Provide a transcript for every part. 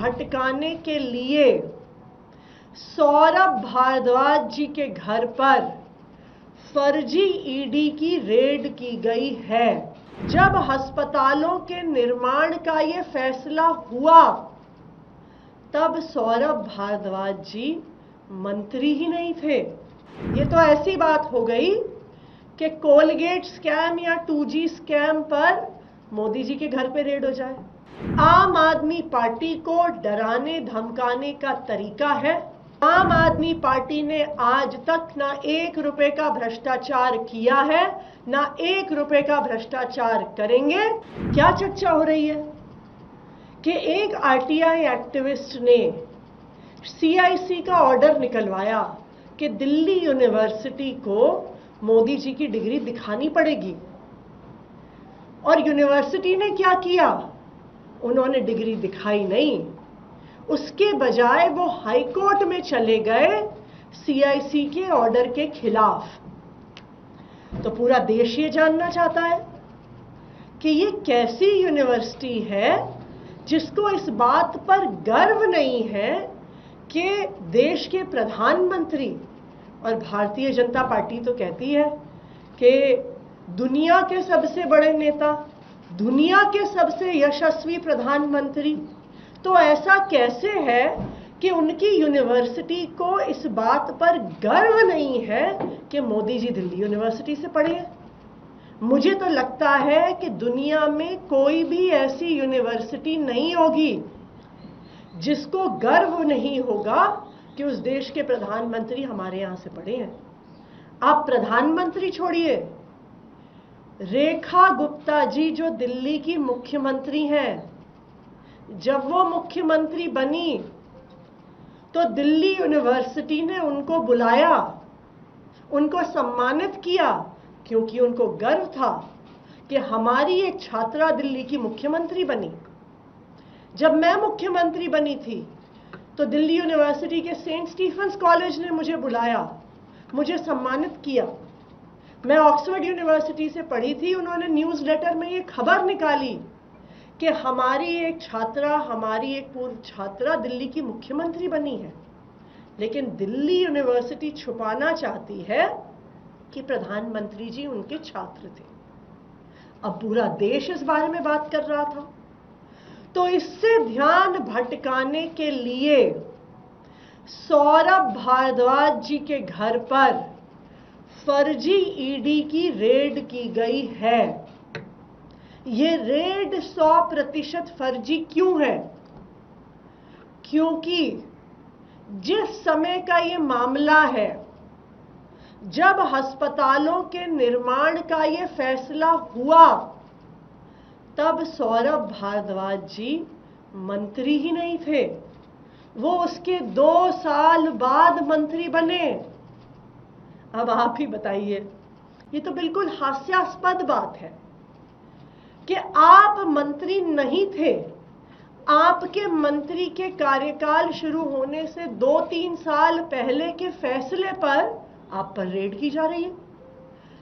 भटकाने के लिए सौरभ भारद्वाज जी के घर पर फर्जी ईडी की रेड की गई है। जब अस्पतालों के निर्माण का ये फैसला हुआ तब सौरभ भारद्वाज जी मंत्री ही नहीं थे। ये तो ऐसी बात हो गई कि कोलगेट स्कैम या 2G स्कैम पर मोदी जी के घर पे रेड हो जाए। आम आदमी पार्टी को डराने धमकाने का तरीका है। आम आदमी पार्टी ने आज तक ना 1 रुपए का भ्रष्टाचार किया है, ना 1 रुपए का भ्रष्टाचार करेंगे। क्या चर्चा हो रही है कि एक आरटीआई एक्टिविस्ट ने CIC का ऑर्डर निकलवाया कि दिल्ली यूनिवर्सिटी को मोदी जी की डिग्री दिखानी पड़ेगी, और यूनिवर्सिटी ने क्या किया, उन्होंने डिग्री दिखाई नहीं। उसके बजाय वो हाई कोर्ट में चले गए CIC के ऑर्डर के खिलाफ। तो पूरा देश ये जानना चाहता है कि ये कैसी यूनिवर्सिटी है जिसको इस बात पर गर्व नहीं है कि देश के प्रधानमंत्री, और भारतीय जनता पार्टी तो कहती है कि दुनिया के सबसे बड़े नेता, दुनिया के सबसे यशस्वी प्रधानमंत्री, तो ऐसा कैसे है कि उनकी यूनिवर्सिटी को इस बात पर गर्व नहीं है कि मोदी जी दिल्ली यूनिवर्सिटी से पढ़े हैं। मुझे तो लगता है कि दुनिया में कोई भी ऐसी यूनिवर्सिटी नहीं होगी जिसको गर्व नहीं होगा कि उस देश के प्रधानमंत्री हमारे यहां से पढ़े हैं। आप प्रधानमंत्री छोड़िए, रेखा गुप्ता जी जो दिल्ली की मुख्यमंत्री हैं, जब वो मुख्यमंत्री बनी तो दिल्ली यूनिवर्सिटी ने उनको बुलाया, उनको सम्मानित किया, क्योंकि उनको गर्व था कि हमारी एक छात्रा दिल्ली की मुख्यमंत्री बनी। जब मैं मुख्यमंत्री बनी थी तो दिल्ली यूनिवर्सिटी के सेंट स्टीफेंस कॉलेज ने मुझे बुलाया, मुझे सम्मानित किया। मैं ऑक्सफोर्ड यूनिवर्सिटी से पढ़ी थी, उन्होंने न्यूज़ लेटर में ये खबर निकाली कि हमारी एक छात्रा, हमारी एक पूर्व छात्रा दिल्ली की मुख्यमंत्री बनी है। लेकिन दिल्ली यूनिवर्सिटी छुपाना चाहती है कि प्रधानमंत्री जी उनके छात्र थे। अब पूरा देश इस बारे में बात कर रहा था। तो इससे ध्यान भटकाने के लिए सौरभ भारद्वाज जी के घर पर फर्जी ईडी की रेड की गई है। ये रेड 100% फर्जी क्यों है? क्योंकि जिस समय का ये मामला है, जब अस्पतालों के निर्माण का ये फैसला हुआ तब सौरभ भारद्वाज जी मंत्री ही नहीं थे। वो उसके 2 साल बाद मंत्री बने। अब आप ही बताइए, ये तो बिल्कुल हास्यास्पद बात है कि आप मंत्री नहीं थे, आपके मंत्री के कार्यकाल शुरू होने से 2-3 साल पहले के फैसले पर आप पर रेड की जा रही है।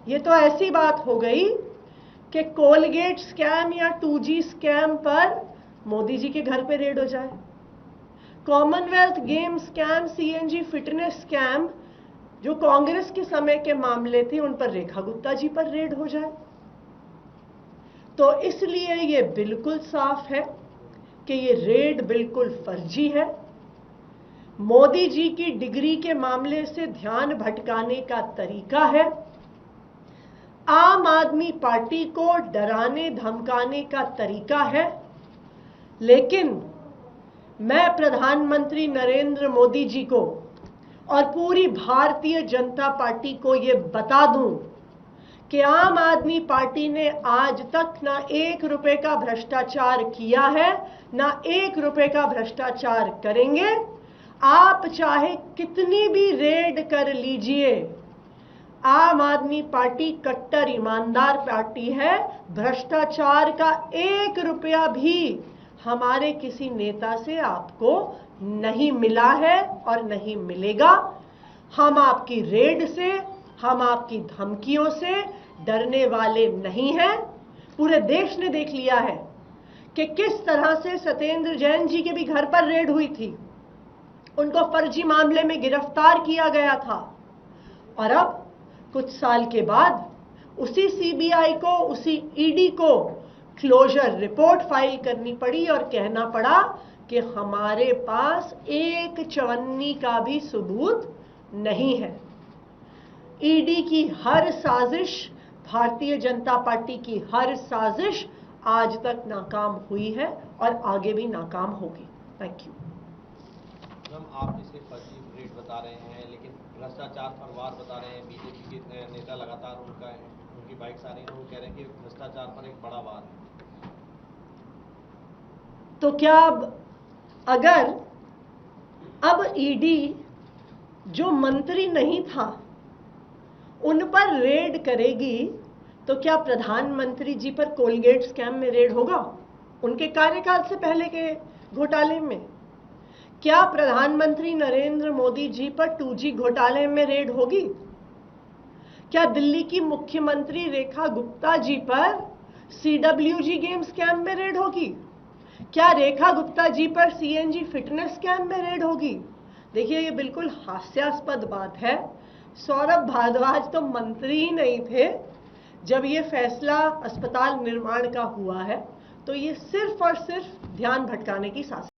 ये तो ऐसी बात हो गई कि कोलगेट स्कैम या 2G स्कैम पर मोदी जी के घर पे रेड हो जाए। Commonwealth game scam, CNG fitness scam जो कांग्रेस के समय के मामले थे, उन पर रेखा गुप्ता जी पर रेड हो जाए। तो इसलिए ये बिल्कुल साफ है कि ये रेड बिल्कुल फर्जी है। मोदी जी की डिग्री के मामले से ध्यान भटकाने का तरीका है। आम आदमी पार्टी को डराने धमकाने का तरीका है। लेकिन मैं प्रधानमंत्री नरेंद्र मोदी जी को और पूरी भारतीय जनता पार्टी को ये बता दूं कि आम आदमी पार्टी ने आज तक ना 1 रुपए का भ्रष्टाचार किया है, ना 1 रुपए का भ्रष्टाचार करेंगे। आप चाहे कितनी भी रेड कर लीजिए, आम आदमी पार्टी कट्टर ईमानदार पार्टी है। भ्रष्टाचार का 1 रुपया भी हमारे किसी नेता से आपको नहीं मिला है और नहीं मिलेगा। हम आपकी रेड से, हम आपकी धमकियों से डरने वाले नहीं हैं। पूरे देश ने देख लिया है कि किस तरह से सत्येंद्र जैन जी के भी घर पर रेड हुई थी, उनको फर्जी मामले में गिरफ्तार किया गया था, और अब कुछ साल के बाद उसी सीबीआई को, उसी ईडी को क्लोजर रिपोर्ट फाइल करनी पड़ी और कहना पड़ा कि हमारे पास एक चवन्नी का भी सबूत नहीं है। ईडी की हर साजिश, भारतीय जनता पार्टी की हर साजिश आज तक नाकाम हुई है और आगे भी नाकाम होगी। Thank you. मैम, आप इसे फर्जी रेट बता रहे हैं, लेकिन भ्रष्टाचार पर वार बता रहे हैं। बीजेपी के नेता लगातार उनकी बाइक्स आ रही हैं, वो कह रहे हैं कि भ्रष्टाचार पर एक बड़ा वार है। तो क्या अगर अब ईडी जो मंत्री नहीं था उन पर रेड करेगी, तो क्या प्रधानमंत्री जी पर कोलगेट स्कैम में रेड होगा? उनके कार्यकाल से पहले के घोटाले में क्या प्रधानमंत्री नरेंद्र मोदी जी पर 2G घोटाले में रेड होगी? क्या दिल्ली की मुख्यमंत्री रेखा गुप्ता जी पर CWG गेम स्कैम में रेड होगी? क्या रेखा गुप्ता जी पर CNG फिटनेस स्कैम में रेड होगी? देखिए, ये बिल्कुल हास्यास्पद बात है। सौरभ भारद्वाज तो मंत्री ही नहीं थे जब ये फैसला अस्पताल निर्माण का हुआ है, तो ये सिर्फ और सिर्फ ध्यान भटकाने की साजिश